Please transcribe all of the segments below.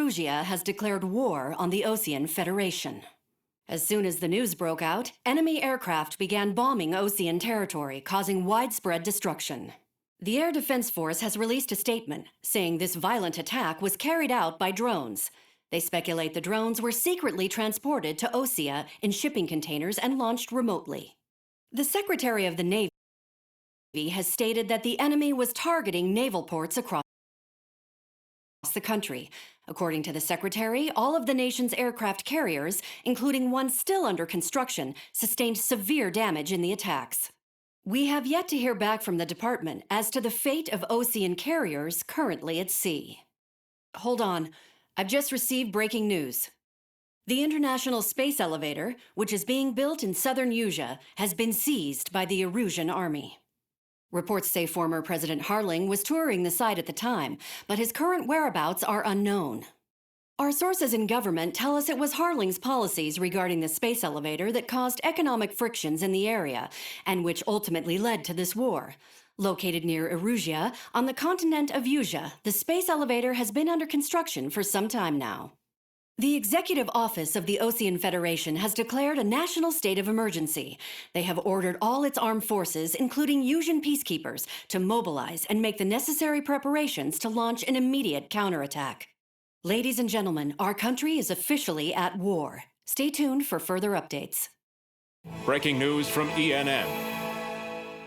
Erusia has declared war on the Osean Federation. As soon as the news broke out, enemy aircraft began bombing Osean territory, causing widespread destruction. The Air Defense Force has released a statement saying this violent attack was carried out by drones. They speculate the drones were secretly transported to Osea in shipping containers and launched remotely. The Secretary of the Navy has stated that the enemy was targeting naval ports across the country. According to the Secretary, all of the nation's aircraft carriers, including one still under construction, sustained severe damage in the attacks. We have yet to hear back from the department as to the fate of Osean carriers currently at sea. Hold on, I've just received breaking news. The International Space Elevator, which is being built in southern Usea, has been seized by the Erusian army. Reports say former President Harling was touring the site at the time, but his current whereabouts are unknown. Our sources in government tell us it was Harling's policies regarding the space elevator that caused economic frictions in the area, and which ultimately led to this war. Located near Erusia, on the continent of Usea, the space elevator has been under construction for some time now. The Executive Office of the Osean Federation has declared a national state of emergency. They have ordered all its armed forces, including Usian peacekeepers, to mobilize and make the necessary preparations to launch an immediate counterattack. Ladies and gentlemen, our country is officially at war. Stay tuned for further updates. Breaking news from ENN.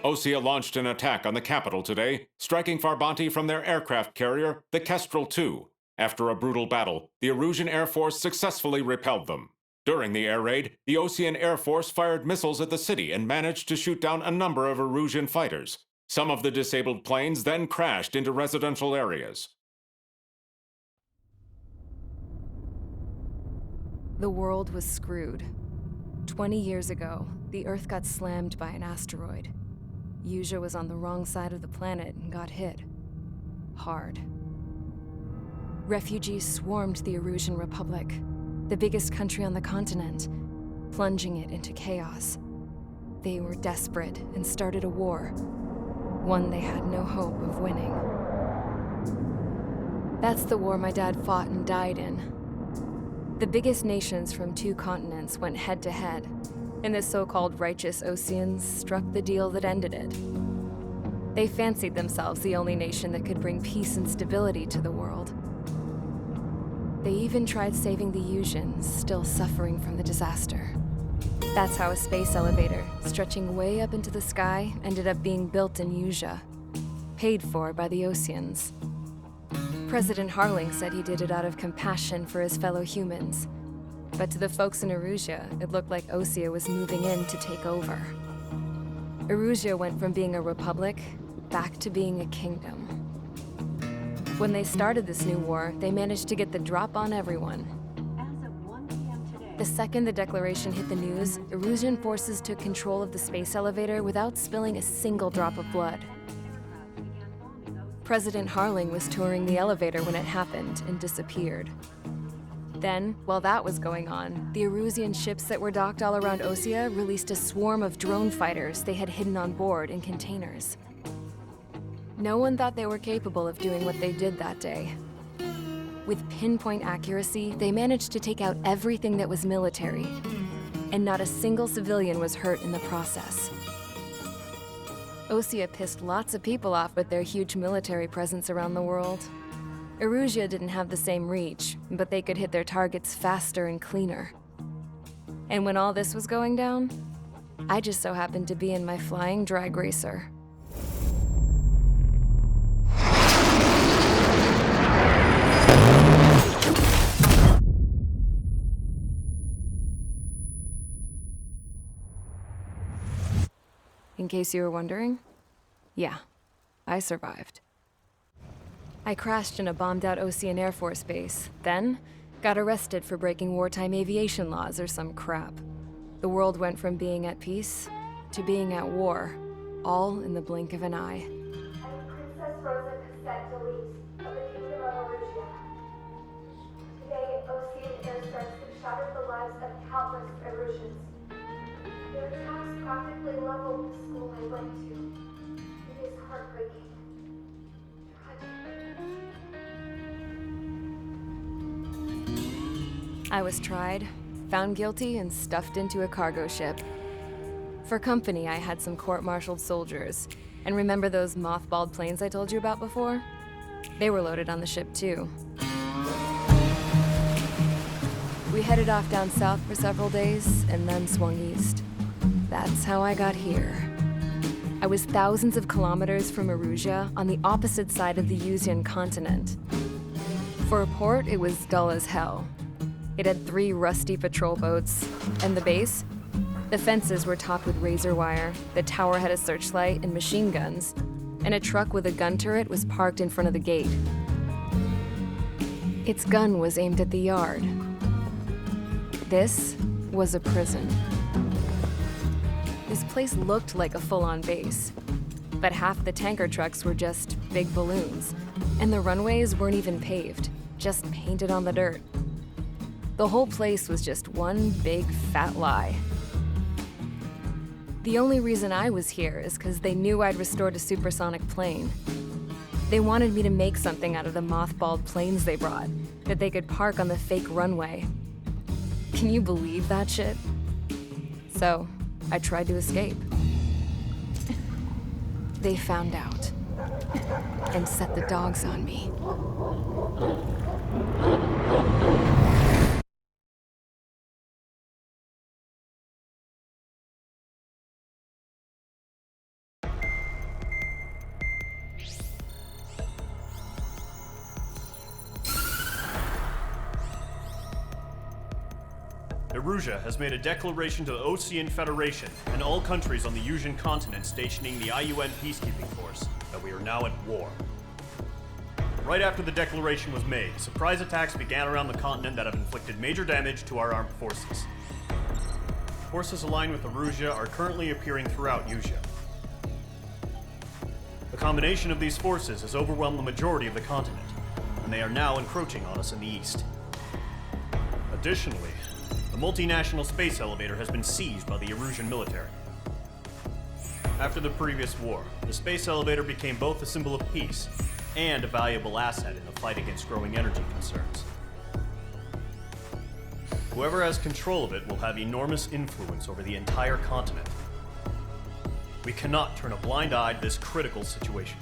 Osea launched an attack on the capital today, striking Farbanti from their aircraft carrier, the Kestrel II. After a brutal battle, the Erusian Air Force successfully repelled them. During the air raid, the Osean Air Force fired missiles at the city and managed to shoot down a number of Erusian fighters. Some of the disabled planes then crashed into residential areas. The world was screwed. 20 years ago, the Earth got slammed by an asteroid. Usea was on the wrong side of the planet and got hit. Hard. Refugees swarmed the Erusian Republic, the biggest country on the continent, plunging it into chaos. They were desperate and started a war, one they had no hope of winning. That's the war my dad fought and died in. The biggest nations from 2 continents went head-to-head, and the so-called righteous Oseans struck the deal that ended it. They fancied themselves the only nation that could bring peace and stability to the world. They even tried saving the Usians, still suffering from the disaster. That's how a space elevator, stretching way up into the sky, ended up being built in Usea, paid for by the Oseans. President Harling said he did it out of compassion for his fellow humans. But to the folks in Erusia, it looked like Osea was moving in to take over. Erusia went from being a republic back to being a kingdom. When they started this new war, they managed to get the drop on everyone. As of 1 p.m. today, The second the declaration hit the news, Erusian forces took control of the space elevator without spilling a single drop of blood. President Harling was touring the elevator when it happened and disappeared. Then, while that was going on, the Erusian ships that were docked all around Osea released a swarm of drone fighters they had hidden on board in containers. No one thought they were capable of doing what they did that day. With pinpoint accuracy, they managed to take out everything that was military, and not a single civilian was hurt in the process. Osea pissed lots of people off with their huge military presence around the world. Erusia didn't have the same reach, but they could hit their targets faster and cleaner. And when all this was going down, I just so happened to be in my flying drag racer. In case you were wondering, yeah, I survived. I crashed in a bombed-out Osean Air Force base, then got arrested for breaking wartime aviation laws or some crap. The world went from being at peace to being at war, all in the blink of an eye. I am Princess Rosa Cassette Delise of the Kingdom of Erusia. Today, Osean airstrikes have shattered the lives of countless Erusians. Their attacks practically leveled the school I went to. It is heartbreaking. Tragic. I was tried, found guilty, and stuffed into a cargo ship. For company, I had some court-martialed soldiers. And remember those mothballed planes I told you about before? They were loaded on the ship too. We headed off down south for several days, and then swung east. That's how I got here. I was thousands of kilometers from Erusia, on the opposite side of the Yuzian continent. For a port, it was dull as hell. It had 3 rusty patrol boats, and the base? The fences were topped with razor wire, the tower had a searchlight and machine guns, and a truck with a gun turret was parked in front of the gate. Its gun was aimed at the yard. This was a prison. This place looked like a full-on base, but half the tanker trucks were just big balloons, and the runways weren't even paved, just painted on the dirt. The whole place was just one big fat lie. The only reason I was here is because they knew I'd restored a supersonic plane. They wanted me to make something out of the mothballed planes they brought, that they could park on the fake runway. Can you believe that shit? So, I tried to escape. They found out, and set the dogs on me. Erusia has made a declaration to the Osean Federation and all countries on the Yuzian continent stationing the IUN peacekeeping force that we are now at war. Right after the declaration was made, surprise attacks began around the continent that have inflicted major damage to our armed forces. Forces aligned with Erusia are currently appearing throughout Yusia. The combination of these forces has overwhelmed the majority of the continent, and they are now encroaching on us in the east. Additionally, the multinational space elevator has been seized by the Erusian military. After the previous war, the space elevator became both a symbol of peace and a valuable asset in the fight against growing energy concerns. Whoever has control of it will have enormous influence over the entire continent. We cannot turn a blind eye to this critical situation.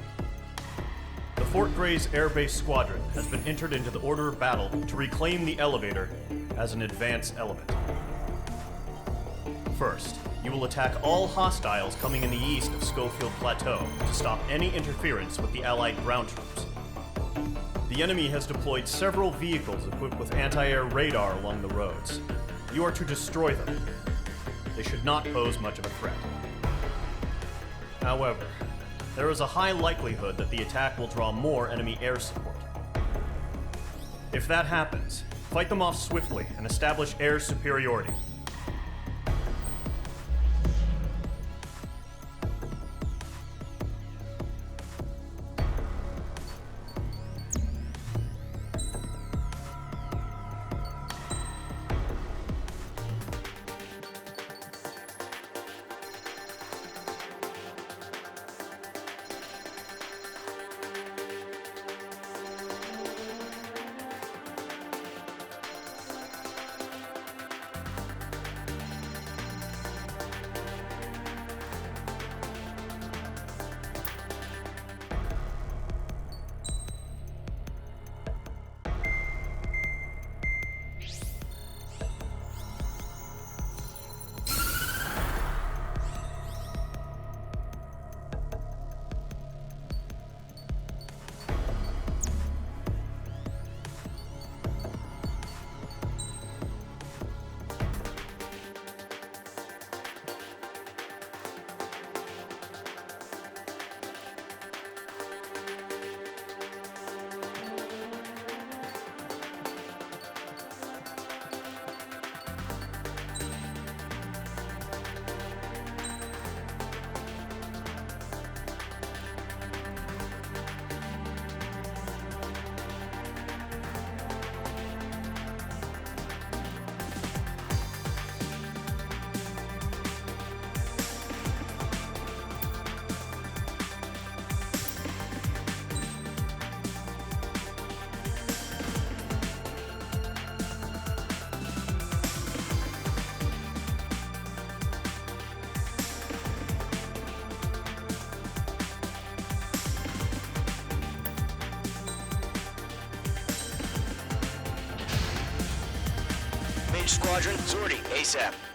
The Fort Gray's Air Base Squadron has been entered into the order of battle to reclaim the elevator as an advance element. First, you will attack all hostiles coming in the east of Schofield Plateau to stop any interference with the Allied ground troops. The enemy has deployed several vehicles equipped with anti-air radar along the roads. You are to destroy them. They should not pose much of a threat. However, there is a high likelihood that the attack will draw more enemy air support. If that happens, fight them off swiftly and establish air superiority. Engage squadron. Sortie, ASAP.